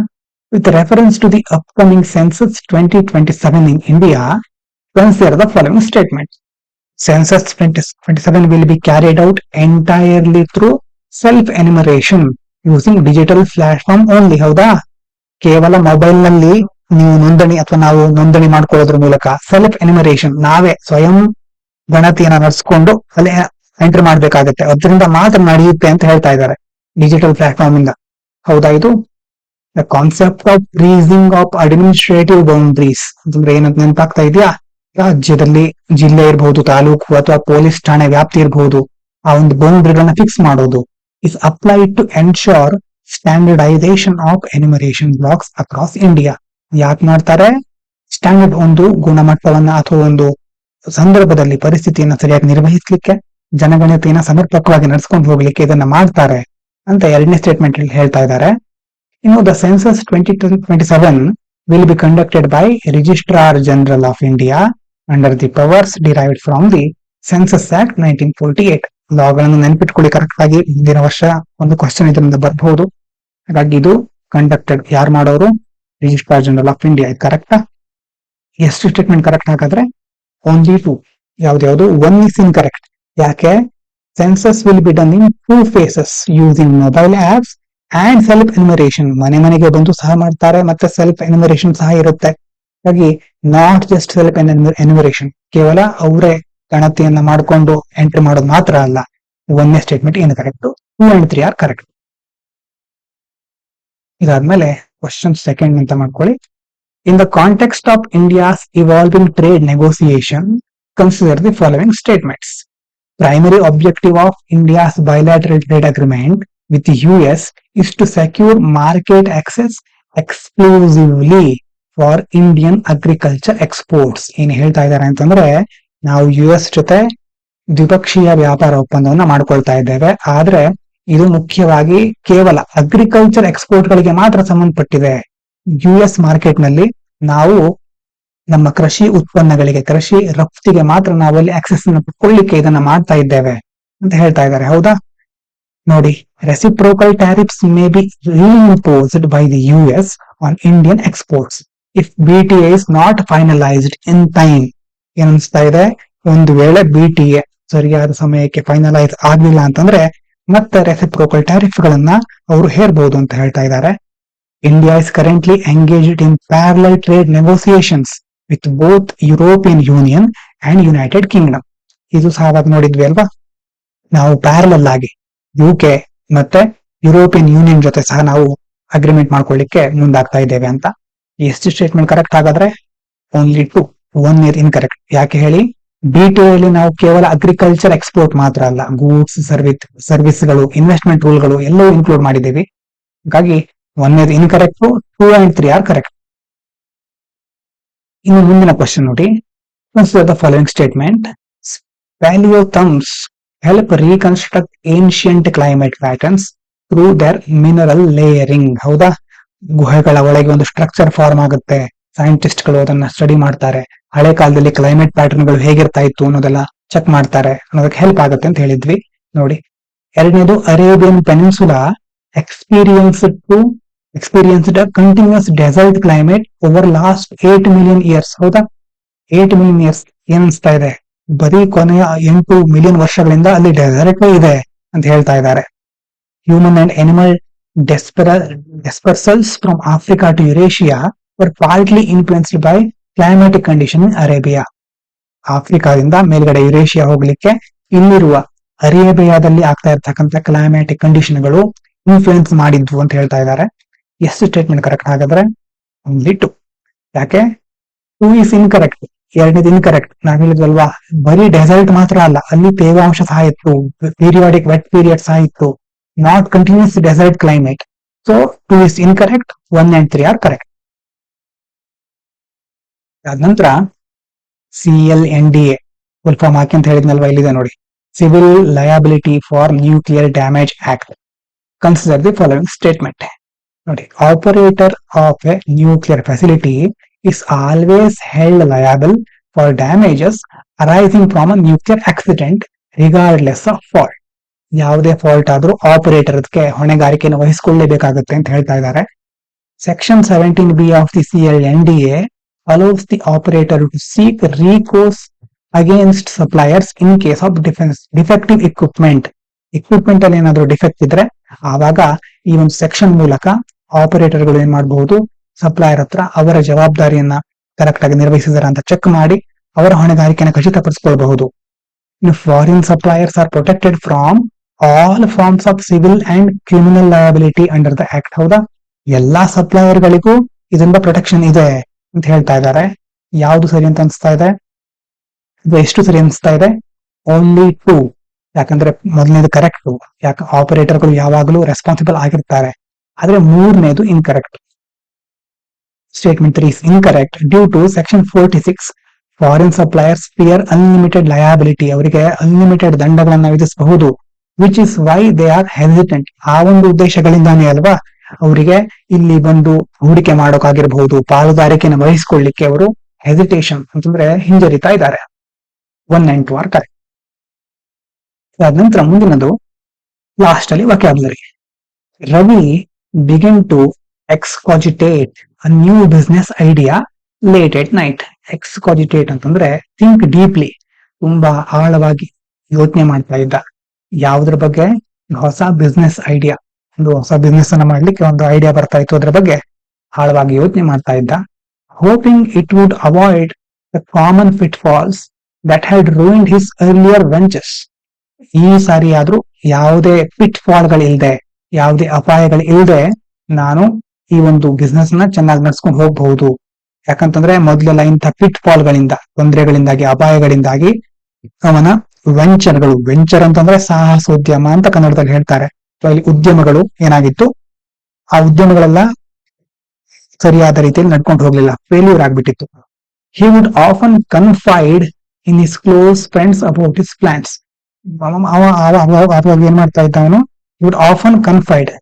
With reference to the upcoming census 2027 in India, consider the following statement. Census 2027 will be carried out entirely through self-enumeration using digital platform only. ಹೌದಾ? ಕೇವಲ ಮೊಬೈಲ್ ನಲ್ಲಿ ನೀವು ನೋಂದಣಿ ಅಥವಾ ನಾವು ನೋಂದಣಿ ಮಾಡ್ಕೊಳ್ಳೋದ್ರ ಮೂಲಕ ಸೆಲ್ಫ್ ಎನ್ಯುಮರೇಷನ್, ನಾವೇ ಸ್ವಯಂ ಗಣತಿಯನ್ನ ನಡೆಸ್ಕೊಂಡು ಅಲ್ಲಿ ಎಂಟ್ರಿ ಮಾಡ್ಬೇಕಾಗತ್ತೆ, ಅದರಿಂದ ಮಾತ್ರ ನಡೆಯುತ್ತೆ ಅಂತ ಹೇಳ್ತಾ ಇದ್ದಾರೆ ಡಿಜಿಟಲ್ ಪ್ಲಾಟ್ಫಾರ್ಮ್ ಇಂದ. ಹೌದಾ? ಇದು the concept of freezing of administrative boundaries ಅಂತಂದ್ರೆ ಏನಂತ ನೆನಪಾಗ್ತಾ ಇದೆಯಾ? ರಾಜ್ಯದಲ್ಲಿ ಜಿಲ್ಲೆ ಇರಬಹುದು, ತಾಲೂಕು ಅಥವಾ ಪೊಲೀಸ್ ಠಾಣೆ ವ್ಯಾಪ್ತಿ ಇರಬಹುದು, ಆ ಒಂದು ಬೌಂಡ್ರಿಗಳನ್ನ ಫಿಕ್ಸ್ ಮಾಡೋದು is applied to ensure standardisation of enumeration blocks across India. ಯಾಕೆ ಮಾಡ್ತಾರೆ? ಸ್ಟ್ಯಾಂಡರ್ಡ್, ಒಂದು ಗುಣಮಟ್ಟವನ್ನ ಅಥವಾ ಒಂದು ಸಂದರ್ಭದಲ್ಲಿ ಪರಿಸ್ಥಿತಿಯನ್ನ ಸರಿಯಾಗಿ ನಿರ್ವಹಿಸಲಿಕ್ಕೆ, ಜನಗಣತಿಯನ್ನ ಸಮರ್ಪಕವಾಗಿ ನಡೆಸ್ಕೊಂಡು ಹೋಗ್ಲಿಕ್ಕೆ ಇದನ್ನ ಮಾಡ್ತಾರೆ ಅಂತ ಎರಡನೇ ಸ್ಟೇಟ್ಮೆಂಟ್ ಹೇಳ್ತಾ ಇದ್ದಾರೆ. ಇನ್ನು the census 2027 will be conducted by Registrar General of India under the powers derived from the Census Act 1948. ಲಾಗಳನ್ನು ನೆನಪಿಟ್ಕೊಳ್ಳಿ correct ಆಗಿ, ಮುಂದಿನ ವರ್ಷ ಒಂದು ಕ್ವಶನ್ ಇದರಿಂದ ಬರಬಹುದು. ಹಾಗಾಗಿ ಇದು ಕಂಡಕ್ಟೆಡ್ ಯಾರು ಮಾಡೋರು? Registrar general of India. ಇದು ಕರೆಕ್ಟಾ? ಎಷ್ಟು ಸ್ಟೇಟ್ಮೆಂಟ್ ಕರೆಕ್ಟ್ ಹಾಗಾದ್ರೆ? ಓನ್ಲಿ 2. ಯಾವ್ದು? 1 is incorrect. ಯಾಕೆ? Census will be done in 2 phases using mobile apps and self enumeration. ಮನೆಗೆ ಬಂದು ಸಹ ಮಾಡ್ತಾರೆ, ಮತ್ತೆ ಸೆಲ್ಫ್ ಎನ್ಯುಮರೇಷನ್ ಸಹ ಇರುತ್ತೆ. ಹಾಗಾಗಿ ನಾಟ್ ಜಸ್ಟ್ ಸೆಲ್ಫ್ ಎನ್ಯುಮರೇಷನ್, ಕೇವಲ ಅವರೇ ಗಣತಿಯನ್ನ ಮಾಡಿಕೊಂಡು ಎಂಟ್ರಿ ಮಾಡೋದು ಮಾತ್ರ ಅಲ್ಲ. 1ನೇ ಸ್ಟೇಟ್ಮೆಂಟ್ ಏನು ಕರೆಕ್ಟ್, 2 and 3 ಆರ್ ಕರೆಕ್ಟ್. ಇದಾದ್ಮೇಲೆ ಕ್ವಶನ್ ಸೆಕೆಂಡ್ ಅಂತ ಮಾಡ್ಕೊಳ್ಳಿ. In the context of India's evolving trade negotiation, consider the following statements. Primary objective of India's ಬೈಲ್ಯಾಟರಲ್ trade agreement with the US is to secure market access exclusively for Indian agriculture exports. ಏನ್ ಹೇಳ್ತಾ ಇದ್ದಾರೆ ಅಂತಂದ್ರೆ, ನಾವು US ಜೊತೆ ದ್ವಿಪಕ್ಷೀಯ ವ್ಯಾಪಾರ ಒಪ್ಪಂದವನ್ನ ಮಾಡ್ಕೊಳ್ತಾ ಇದ್ದೇವೆ, ಆದ್ರೆ ಇದು ಮುಖ್ಯವಾಗಿ ಕೇವಲ ಅಗ್ರಿಕಲ್ಚರ್ ಎಕ್ಸ್ಪೋರ್ಟ್ ಗಳಿಗೆ ಮಾತ್ರ ಸಂಬಂಧಪಟ್ಟಿದೆ. US ಮಾರ್ಕೆಟ್ ನಲ್ಲಿ ನಾವು ನಮ್ಮ ಕೃಷಿ ಉತ್ಪನ್ನಗಳಿಗೆ, ಕೃಷಿ ರಫ್ತಿಗೆ ಮಾತ್ರ ನಾವಲ್ಲಿ ಆಕ್ಸೆಸ್ ಅನ್ನು ಪಡ್ಕೊಳ್ಳಿಕ್ಕೆ ಇದನ್ನ ಮಾಡ್ತಾ ಇದ್ದೇವೆ ಅಂತ ಹೇಳ್ತಾ ಇದ್ದಾರೆ. ಹೌದಾ? ನೋಡಿ, reciprocal tariffs may be reimposed by the US on Indian exports if BTA is not finalized in time. ಏನನ್ಸ್ತಾ ಇದೆ? ಒಂದು ವೇಳೆ BTA ಸರಿಯಾದ ಸಮಯಕ್ಕೆ ಫೈನಲೈಸ್ ಆಗ್ಲಿಲ್ಲ ಅಂತಂದ್ರೆ ಮತ್ತೆ ರೆಸಿಪ್ರೋಕಲ್ ಟ್ಯಾರಿಫ್ ಗಳನ್ನ ಅವರು ಹೇರಬಹುದು ಅಂತ ಹೇಳ್ತಾ ಇದ್ದಾರೆ. India is currently engaged in parallel trade negotiations with both European union and United Kingdom. ಇದು ಸಹ ನೋಡಿದ್ವಿ ಅಲ್ವಾ, ನಾವು ಪ್ಯಾರಲಲ್ ಆಗಿ UK ಮತ್ತೆ ಯುರೋಪಿಯನ್ ಯೂನಿಯನ್ ಜೊತೆ ಸಹ ನಾವು ಅಗ್ರಿಮೆಂಟ್ ಮಾಡ್ಕೊಳ್ಳಿಕ್ಕೆ ಮುಂದಾಗ್ತಾ ಇದ್ದೇವೆ ಅಂತ. ಎಷ್ಟು ಸ್ಟೇಟ್ಮೆಂಟ್ ಕರೆಕ್ಟ್ ಹಾಗಾದ್ರೆ? ಓನ್ಲಿ 2. 1 is incorrect. ಯಾಕೆ ಹೇಳಿ? BTA ಅಲ್ಲಿ ನಾವು ಕೇವಲ ಅಗ್ರಿಕಲ್ಚರ್ ಎಕ್ಸ್ಪೋರ್ಟ್ ಮಾತ್ರ ಅಲ್ಲ, ಗೂಡ್ಸ್, ಸರ್ವಿಸ್ಗಳು, ಇನ್ವೆಸ್ಟ್ಮೆಂಟ್ ರೂಲ್ಗಳು ಎಲ್ಲವೂ ಇನ್ಕ್ಲೂಡ್ ಮಾಡಿದ್ದೀವಿ. ಹಾಗಾಗಿ 1 is incorrect, 2 and 3 are correct. ಇನ್ನು ಮುಂದಿನ ಕ್ವಶನ್ ನೋಡಿ. Consider the following statement. Palaeothems help reconstruct ancient climate patterns through their mineral layering. ಹೌದಾ? ಗುಹೆಗಳ ಒಳಗೆ ಒಂದು ಸ್ಟ್ರಕ್ಚರ್ ಫಾರ್ಮ್ ಆಗುತ್ತೆ, ಸೈಂಟಿಸ್ಟ್ ಗಳು ಅದನ್ನ ಸ್ಟಡಿ ಮಾಡ್ತಾರೆ, ಹಳೆ ಕಾಲದಲ್ಲಿ ಕ್ಲೈಮೇಟ್ ಪ್ಯಾಟರ್ನ್ ಗಳು ಹೇಗಿರ್ತಾ ಇತ್ತು ಅನ್ನೋದೆಲ್ಲ ಚೆಕ್ ಮಾಡ್ತಾರೆ, ಅನ್ನೋದಕ್ಕೆ ಹೆಲ್ಪ್ ಆಗುತ್ತೆ ಅಂತ ಹೇಳಿದ್ವಿ. ನೋಡಿ, ಎರಡನೇದು Arabian peninsula experienced continuous desert climate over last 8 million years. ಹೌದಾ? 8 million years ಏನಿಸ್ತಾ ಇದೆ? ಬರೀ ಕೊನೆಯ 8 million ವರ್ಷಗಳಿಂದ ಅಲ್ಲಿ ಡೆಸರ್ಟ್ ಇದೆ ಅಂತ ಹೇಳ್ತಾ ಇದ್ದಾರೆ. Human and animal dispersals from Africa to Eurasia were partly influenced by climatic condition in Arabia. ಆಫ್ರಿಕಾದಿಂದ ಮೇಲ್ಗಡೆ ಯುರೇಷಿಯಾ ಹೋಗ್ಲಿಕ್ಕೆ ಇಲ್ಲಿರುವ ಅರೇಬಿಯಾದಲ್ಲಿ ಆಗ್ತಾ ಇರ್ತಕ್ಕಂಥ ಕ್ಲೈಮ್ಯಾಟಿಕ್ ಕಂಡೀಷನ್ಗಳು ಇನ್ಫ್ಲೂಯೆನ್ಸ್ ಮಾಡಿದ್ವು ಅಂತ ಹೇಳ್ತಾ ಇದ್ದಾರೆ. ಎಷ್ಟು ಸ್ಟೇಟ್ಮೆಂಟ್ ಕರೆಕ್ಟ್ ಹಾಗಾದ್ರೆ? ಓನ್ಲಿ 2. ಯಾಕೆ? 2 is ಇನ್ಕರೆಕ್ಟ್. ಎರಡನೇದು ಇನ್ಕರೆಕ್ಟ್. ನಾವ್ ಹೇಳಿದ್ವಲ್ವಾ, ಬರೀ ಡೆಸರ್ಟ್ ಮಾತ್ರ ಅಲ್ಲ, ಅಲ್ಲಿ ತೇವಾಂಶ ಸಹ ಇತ್ತು, ಪೀರಿಯಾಡಿಕ್ ವೆಟ್ ಪೀರಿಯಡ್ ಸಹ ಇತ್ತು, not continuous desert climate. So 2 is incorrect, 1 and 3 are correct. ಅದ ನಂತರ CLNDA ಫುಲ್ ಫಾರ್ಮ್ ಹಾಕಿ ಅಂತ ಹೇಳಿದ್ನಲ್ವಾ, ಇಲ್ಲಿದೆ ನೋಡಿ, civil liability for nuclear damage act. Consider the following statement. ನೋಡಿ, operator of a nuclear facility is always held liable for damages arising from a nuclear accident regardless of fault. ಯಾವುದೇ fault ಆದ್ರೂ operator ಅದಕ್ಕೆ ಹೊಣೆಗಾರಿಕೆಯನ್ನು ವಹಿಸಿಕೊಳ್ಳಲೇಬೇಕಾಗುತ್ತೆ ಅಂತ ಹೇಳ್ತಾ ಇದ್ದಾರೆ. Section 17B of the CLNDA allows the operator to seek recourse against suppliers in case of defective equipment. equipment ಅಲ್ಲಿ ಏನಾದ್ರೂ defect ಇದ್ರೆ ಆವಾಗ ಈ ಒಂದು ಸೆಕ್ಷನ್ ಮೂಲಕ ಆಪರೇಟರ್ ಗಳು ಏನ್ ಮಾಡಬಹುದು, ಸಪ್ಲೈಯರ್ ಹತ್ರ ಅವರ ಜವಾಬ್ದಾರಿಯನ್ನ ಕರೆಕ್ಟ್ ಆಗಿ ನಿರ್ವಹಿಸಿದಾರ ಅಂತ ಚೆಕ್ ಮಾಡಿ ಅವರ ಹೊಣೆಗಾರಿಕೆಯನ್ನು ಖಚಿತಪಡಿಸಿಕೊಳ್ಳಬಹುದು. Foreign suppliers are protected from all forms of civil and criminal liability under the act. ಹೌದಾ, ಎಲ್ಲಾ ಸಪ್ಲೈಯರ್ ಗಳಿಗೂ ಇದರಿಂದ ಪ್ರೊಟೆಕ್ಷನ್ ಇದೆ ಅಂತ ಹೇಳ್ತಾ ಇದ್ದಾರೆ. ಯಾವ್ದು ಸರಿ ಅಂತ ಅನ್ಸ್ತಾ ಇದೆ? ಎಷ್ಟು ಸರಿ ಅನ್ಸ್ತಾ ಇದೆ? ಓನ್ಲಿ 2. ಯಾಕಂದ್ರೆ ಮೊದಲನೇದು ಕರೆಕ್ಟ್, ಯಾಕೆ ಆಪರೇಟರ್ ಗಳು ಯಾವಾಗಲೂ ರೆಸ್ಪಾನ್ಸಿಬಲ್ ಆಗಿರ್ತಾರೆ. ಆದ್ರೆ ಮೂರನೇದು incorrect. Statement 3 is incorrect due to section 46. Foreign suppliers fear unlimited liability. ಅವರಿಗೆ ಅನ್ಲಿಮಿಟೆಡ್ ದಂಡಗಳನ್ನ ವಿಧಿಸಬಹುದು. Which is why they are hesitant. ಆ ಒಂದು ಉದ್ದೇಶಗಳಿಂದಾನೇ ಅಲ್ವಾ ಅವರಿಗೆ ಇಲ್ಲಿ ಬಂದು ಹೂಡಿಕೆ ಮಾಡೋಕಾಗಿರಬಹುದು, ಪಾಲುದಾರಿಕೆಯನ್ನು ವಹಿಸಿಕೊಳ್ಳಿಕ್ಕೆ ಅವರು ಹೆಸಿಟೇಷನ್ ಅಂತಂದ್ರೆ ಹಿಂಜರಿತಾ ಇದ್ದಾರೆ. 1 and 2 are correct. ಅದ ನಂತರ ಮುಂದಿನದು ಲಾಸ್ಟ್ ಅಲ್ಲಿ vocabulary. Ravi begin to excogitate a new business idea late at night. excogitate ಅಂತಂದ್ರೆ ಥಿಂಕ್ ಡೀಪ್ಲಿ, ತುಂಬಾ ಆಳವಾಗಿ ಯೋಚನೆ ಮಾಡ್ತಾ ಇದ್ದ. ಯಾವುದ್ರ ಬಗ್ಗೆ? ಹೊಸ ಬಿಸ್ನೆಸ್ ಐಡಿಯಾ, ಒಂದು ಹೊಸ ಬಿಸ್ನೆಸ್ ಅನ್ನ ಮಾಡ್ಲಿಕ್ಕೆ ಒಂದು ಐಡಿಯಾ ಬರ್ತಾ ಇತ್ತು, ಅದ್ರ ಬಗ್ಗೆ ಆಳವಾಗಿ ಯೋಚನೆ ಮಾಡ್ತಾ ಇದ್ದ. Hoping it would avoid the common pitfalls that had ruined his earlier ventures. ಈ ಸಾರಿ ಆದ್ರೂ ಯಾವುದೇ ಫಿಟ್ ಫಾಲ್ ಗಳಿಲ್ದೆ, ಯಾವುದೇ ಅಪಾಯಗಳು ಇಲ್ಲದೆ ನಾನು ಈ ಒಂದು ಬಿಸ್ನೆಸ್ ನ ಚೆನ್ನಾಗಿ ನಡ್ಸ್ಕೊಂಡು ಹೋಗಬಹುದು. ಯಾಕಂತಂದ್ರೆ ಮೊದಲೆಲ್ಲ ಇಂಥ ಫಿಟ್ ಫಾಲ್ ಗಳಿಂದ, ತೊಂದರೆಗಳಿಂದಾಗಿ, ಅಪಾಯಗಳಿಂದಾಗಿ ಅವನ ವೆಂಚರ್ಗಳು, ವೆಂಚರ್ ಅಂತಂದ್ರೆ ಸಾಹಸೋದ್ಯಮ ಅಂತ ಕನ್ನಡದಲ್ಲಿ ಹೇಳ್ತಾರೆ. ಇಲ್ಲಿ ಉದ್ಯಮಗಳು ಏನಾಗಿತ್ತು, ಆ ಉದ್ಯಮಗಳೆಲ್ಲ ಸರಿಯಾದ ರೀತಿಯಲ್ಲಿ ನಡ್ಕೊಂಡು ಹೋಗ್ಲಿಲ್ಲ, ಫೇಲ್ಯೂರ್ ಆಗ್ಬಿಟ್ಟಿತ್ತು. He would often confide in his close friends about his plans. ಅವಾಗ ಏನ್ ಮಾಡ್ತಾ ಇದ್ದ ಅವನು? Wood often ಕನ್ಫೈಡ್.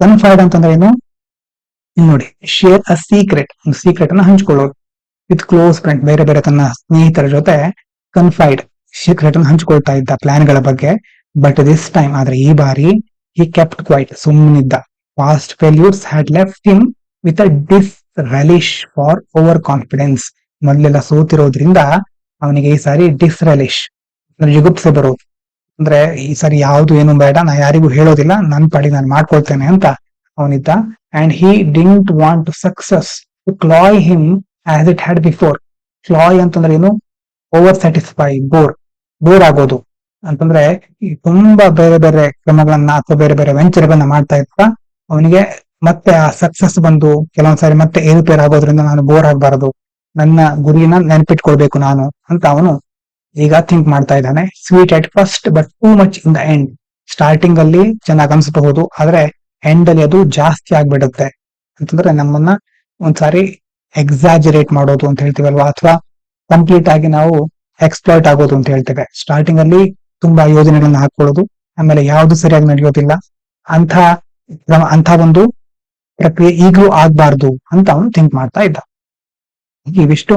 ಕನ್ಫೈಡ್ ಅಂತಂದ್ರೆ ಏನು? ಇಲ್ಲಿ ನೋಡಿ, ಶೇರ್ ಅ ಸೀಕ್ರೆಟ್, ಸೀಕ್ರೆಟ್ ಅನ್ನ ಹಂಚ್ಕೊಳ್ಳೋದು. ವಿತ್ ಕ್ಲೋಸ್ ಫ್ರೆಂಡ್, ಬೇರೆ ಬೇರೆ ತನ್ನ ಸ್ನೇಹಿತರ ಜೊತೆ ಕನ್ಫೈಡ್, ಸೀಕ್ರೆಟ್ ಅನ್ನು ಹಂಚ್ಕೊಳ್ತಾ ಇದ್ದ ಪ್ಲಾನ್ ಗಳ ಬಗ್ಗೆ. ಬಟ್ ದಿಸ್ ಟೈಮ್, ಆದ್ರೆ ಈ ಬಾರಿ, ಹಿ ಕೆಪ್ಟ್ ಕ್ವೈಟ್, ಸುಮ್ಮನಿದ್ದ. Past failures had left him with a disrelish for overconfidence. ಮೊದಲೆಲ್ಲ ಸೋತಿರೋದ್ರಿಂದ ಅವನಿಗೆ ಈ ಸಾರಿ ಡಿಸ್ರೆಲಿಶ್, ಜಿಗುಪ್ಸೆ ಬರೋದು. ಅಂದ್ರೆ ಈ ಸಾರಿ ಯಾವ್ದು ಏನು ಬೇಡ, ನಾ ಯಾರಿಗೂ ಹೇಳೋದಿಲ್ಲ, ನನ್ ಪಾಡಿ ನಾನು ಮಾಡ್ಕೊಳ್ತೇನೆ ಅಂತ ಅವನಿದ್ದ. And he didn't want to success to cloy him as it had before. Cloy ಅಂತಂದ್ರೆ ಏನು? ಓವರ್ ಸ್ಯಾಟಿಸ್ಫೈ, ಬೋರ್ ಆಗೋದು ಅಂತಂದ್ರೆ ತುಂಬಾ ಬೇರೆ ಬೇರೆ ಕ್ರಮಗಳನ್ನ ಅಥವಾ ಬೇರೆ ಬೇರೆ ವೆಂಚರ್ಗಳನ್ನ ಮಾಡ್ತಾ ಇತ್ತ. ಅವನಿಗೆ ಮತ್ತೆ ಆ ಸಕ್ಸಸ್ ಬಂದು ಕೆಲವೊಂದ್ಸಾರಿ ಮತ್ತೆ ಏರುಪೇರ್ ಆಗೋದ್ರಿಂದ ನಾನು ಬೋರ್ ಆಗ್ಬಾರದು, ನನ್ನ ಗುರಿನ ನೆನಪಿಟ್ಕೊಳ್ಬೇಕು ನಾನು ಅಂತ ಅವನು ಈಗ ಥಿಂಕ್ ಮಾಡ್ತಾ ಇದ್ದಾನೆ. Sweet at first but too much in the end. Starting ಅಲ್ಲಿ ಚೆನ್ನಾಗಿ ಅನ್ಸಬಹುದು, ಆದ್ರೆ ಎಂಡ್ ಅಲ್ಲಿ ಅದು ಜಾಸ್ತಿ ಆಗ್ಬಿಡುತ್ತೆ. ಅಂತಂದ್ರೆ ನಮ್ಮನ್ನ ಒಂದ್ಸಾರಿ ಎಕ್ಸಾಜರೇಟ್ ಮಾಡೋದು ಅಂತ ಹೇಳ್ತೀವಲ್ವಾ, ಅಥವಾ ಕಂಪ್ಲೀಟ್ ಆಗಿ ನಾವು ಎಕ್ಸ್ಪ್ಲಾಯ್ಟ್ ಆಗೋದು ಅಂತ ಹೇಳ್ತೇವೆ. ಸ್ಟಾರ್ಟಿಂಗ್ ಅಲ್ಲಿ ತುಂಬಾ ಯೋಜನೆಗಳನ್ನ ಹಾಕೊಳ್ಳೋದು, ಆಮೇಲೆ ಯಾವ್ದು ಸರಿಯಾಗಿ ನಡೆಯೋದಿಲ್ಲ, ಅಂತ ಒಂದು ಪ್ರಕ್ರಿಯೆ ಈಗಲೂ ಆಗ್ಬಾರ್ದು ಅಂತ ಅವನು ಥಿಂಕ್ ಮಾಡ್ತಾ ಇದ್ದ. ಇವಿಷ್ಟು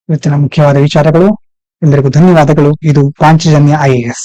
ಇವತ್ತಿನ ಮುಖ್ಯವಾದ ವಿಚಾರಗಳು. ಎಲ್ಲರಿಗೂ ಧನ್ಯವಾದಗಳು. ಇದು ಪಾಂಚಜನ್ಯ IAS.